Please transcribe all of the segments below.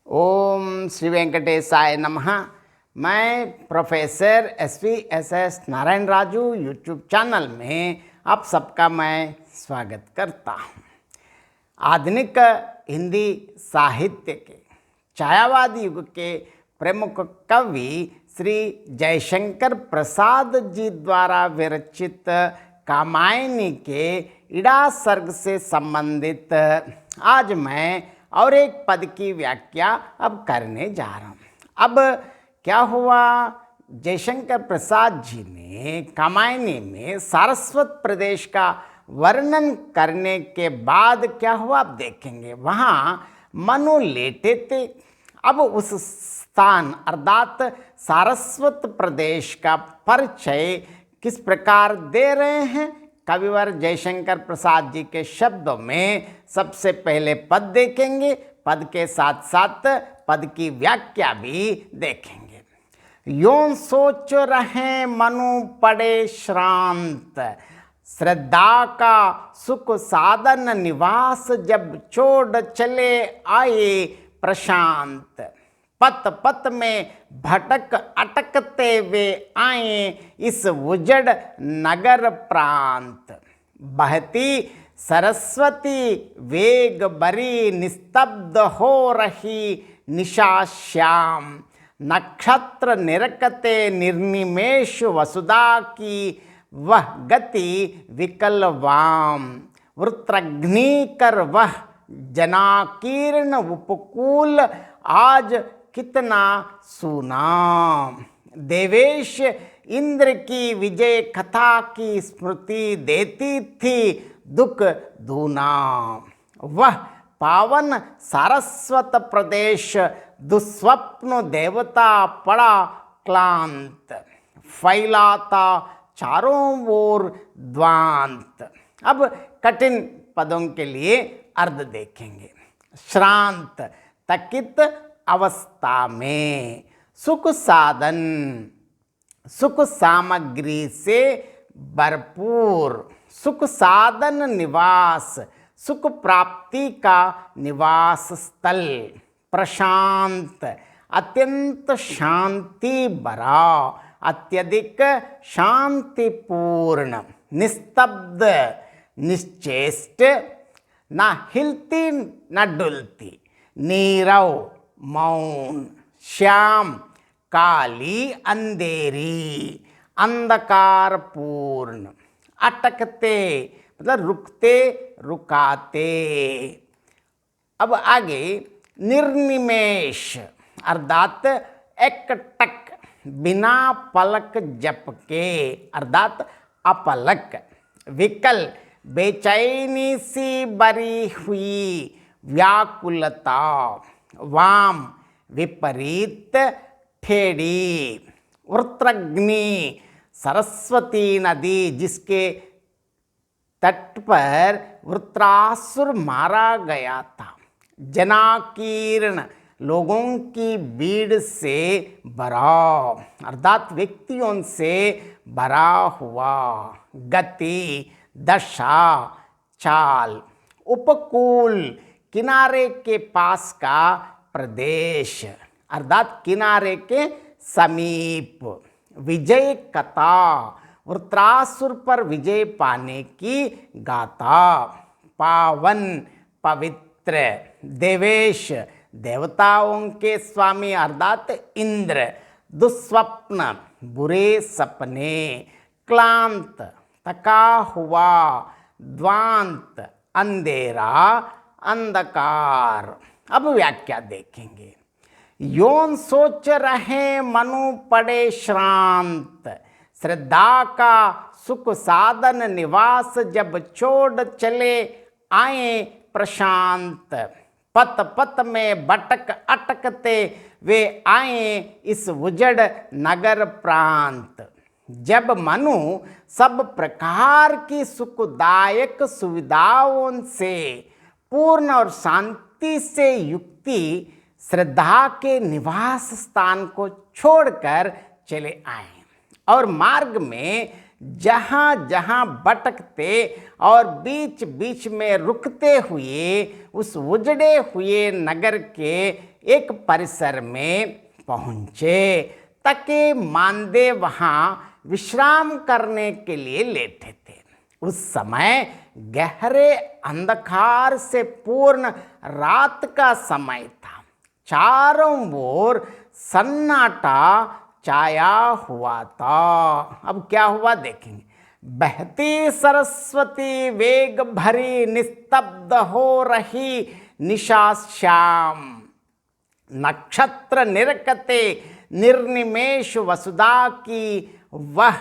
ओम श्री वेंकटेशाय नमः। मैं professor S Narayan Raju YouTube channel में आप सबका मैं स्वागत करता हूँ। आधुनिक हिंदी साहित्य के छायावादी युग के प्रमुख कवि श्री जयशंकर प्रसाद जी द्वारा विरचित कामायनी के इड़ा सर्ग से संबंधित आज मैं और एक पद की व्याख्या अब करने जा रहा हूँ। अब क्या हुआ, जयशंकर प्रसाद जी ने कामायनी में सारस्वत प्रदेश का वर्णन करने के बाद क्या हुआ आप देखेंगे। वहाँ मनु लेटे थे। अब उस स्थान अर्थात सारस्वत प्रदेश का परिचय किस प्रकार दे रहे हैं कविवर जयशंकर प्रसाद जी के शब्दों में सबसे पहले पद देखेंगे, पद के साथ साथ पद की व्याख्या भी देखेंगे। यों सोच रहे मनु पड़े श्रांत, श्रद्धा का सुख साधन निवास जब छोड़ चले आए प्रशांत। पत पत में भटक अटकते वे आए इस उजड़ नगर प्रांत। बहती सरस्वती वेग बरी निस्तब्ध हो रही निशा श्याम। नक्षत्र निरकते निर्निमेष वसुधा की वह गति विकल वाम। वृत्रघ्नि कर वह जनाकीर्ण उपकूल आज कितना सूना। देवेश इंद्र की विजय कथा की स्मृति देती थी दुख दूना। वह पावन सारस्वत प्रदेश दुस्वप्न देवता पड़ा क्लांत। फैलाता चारों ओर द्वांत। अब कठिन पदों के लिए अर्थ देखेंगे। श्रांत तकित अवस्था में, सुख साधन सुख सामग्री से भरपूर, सुख साधन निवास, सुख प्राप्ति का निवास स्थल। प्रशांत अत्यंत शांति भरा, अत्यधिक शांतिपूर्ण। निस्तब्ध निश्चेष्ट, न हिलती न डुलती। नीरव मौन। श्याम काली अंधेरी, अंधकार पूर्ण। अटकते मतलब रुकते रुकाते। अब आगे निर्निमेष अर्थात एकटक बिना पलक झपके अर्थात अपलक। विकल बेचैनी सी भरी हुई व्याकुलता। वाम विपरीत ठेड़ी। वृत्रघ्नि सरस्वती नदी जिसके तट पर वृत्रासुर मारा गया था। जनाकीर्ण लोगों की भीड़ से भरा अर्थात व्यक्तियों से भरा हुआ। गति दशा चाल। उपकूल किनारे के पास का प्रदेश अर्थात किनारे के समीप। विजय कथा वृत्रासुर पर विजय पाने की गाथा। पावन पवित्र। देवेश देवताओं के स्वामी अर्थात इंद्र। दुस्वप्न बुरे सपने। क्लांत थका हुआ। द्वांत अंधेरा अंधकार। अब व्याख्या देखेंगे। यों सोच रहे मनु पड़े श्रांत, श्रद्धा का सुख साधन निवास जब छोड़ चले आए प्रशांत। पत पत में भटक अटकते वे आए इस उजड़ नगर प्रांत। जब मनु सब प्रकार की सुखदायक सुविधाओं से पूर्ण और शांति से युक्ति श्रद्धा के निवास स्थान को छोड़कर चले आए और मार्ग में जहाँ जहाँ भटकते और बीच बीच में रुकते हुए उस उजड़े हुए नगर के एक परिसर में पहुँचे, ताकि मानदेय वहाँ विश्राम करने के लिए लेटे थे। उस समय गहरे अंधकार से पूर्ण रात का समय था। चारों ओर सन्नाटा छाया हुआ था। अब क्या हुआ देखेंगे। बहती सरस्वती वेग भरी निस्तब्ध हो रही निशा श्याम, नक्षत्र निरकते निर्निमेष वसुधा की वह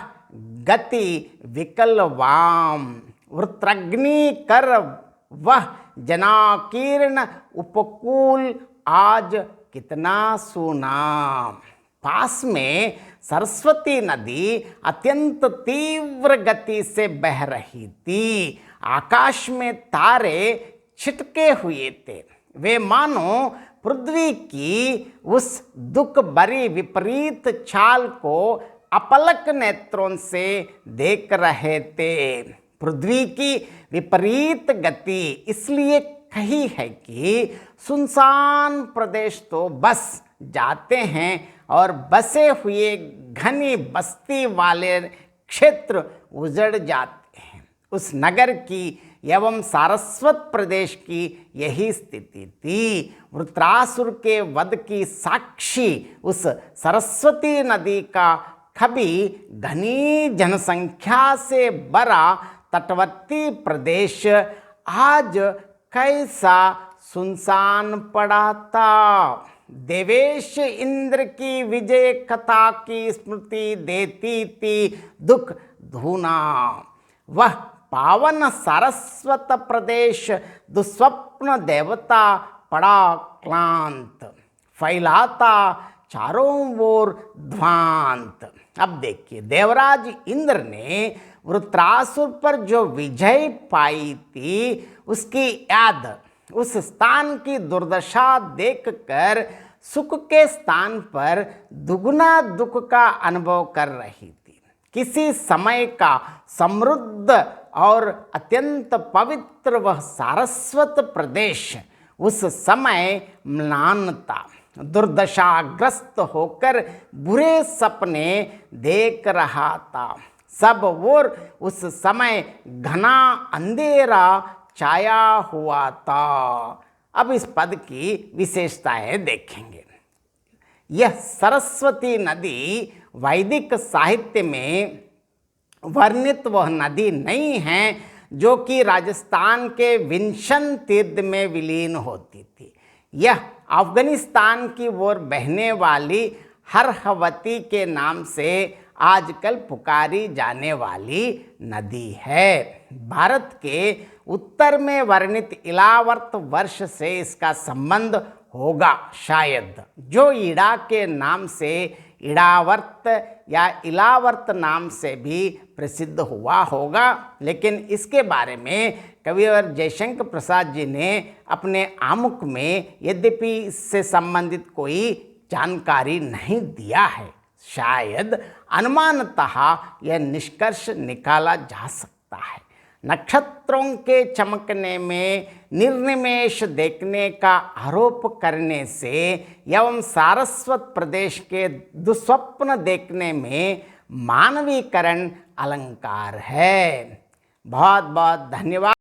गति विकलवाम, वृत्रग्नि कर वह जनाकीर्ण उपकूल आज कितना सुनाम। पास में सरस्वती नदी अत्यंत तीव्र गति से बह रही थी। आकाश में तारे छिटके हुए थे। वे मानो पृथ्वी की उस दुख भरी विपरीत चाल को अपलक नेत्रों से देख रहे थे। पृथ्वी की विपरीत गति इसलिए कही है कि सुनसान प्रदेश तो बस जाते हैं और बसे हुए घनी बस्ती वाले क्षेत्र उजड़ जाते हैं। उस नगर की एवं सारस्वत प्रदेश की यही स्थिति थी। वृत्रासुर के वध की साक्षी उस सरस्वती नदी का कभी घनी जनसंख्या से भरा तटवर्ती प्रदेश आज कैसा सुनसान पड़ा था। देवेश इंद्र की विजय कथा की स्मृति देती थी दुख धूना। वह पावन सारस्वत प्रदेश दुस्वप्न देवता पड़ा क्लांत, फैलाता चारों ओर ध्वांत। अब देखिए, देवराज इंद्र ने वृत्रासुर पर जो विजय पाई थी उसकी याद उस स्थान की दुर्दशा देखकर सुख के स्थान पर दुगुना दुख का अनुभव कर रही थी। किसी समय का समृद्ध और अत्यंत पवित्र वह सारस्वत प्रदेश उस समय म्लान था। दुर्दशाग्रस्त होकर बुरे सपने देख रहा था। सब ओर उस समय घना अंधेरा छाया हुआ था। अब इस पद की विशेषताएं देखेंगे। यह सरस्वती नदी वैदिक साहित्य में वर्णित वह नदी नहीं है जो कि राजस्थान के विंशन तीर्थ में विलीन होती थी। यह अफगानिस्तान की ओर बहने वाली हरहवती के नाम से आजकल पुकारी जाने वाली नदी है। भारत के उत्तर में वर्णित इलावर्त वर्ष से इसका संबंध होगा शायद, जो ईड़ा के नाम से ईड़ावर्त या इलावर्त नाम से भी प्रसिद्ध हुआ होगा। लेकिन इसके बारे में कविवर जयशंकर प्रसाद जी ने अपने आमुख में यद्यपि इससे संबंधित कोई जानकारी नहीं दिया है। शायद अनुमानतः यह निष्कर्ष निकाला जा सकता है। नक्षत्रों के चमकने में निर्निमेष देखने का आरोप करने से एवं सारस्वत प्रदेश के दुस्वप्न देखने में मानवीकरण अलंकार है। बहुत बहुत धन्यवाद।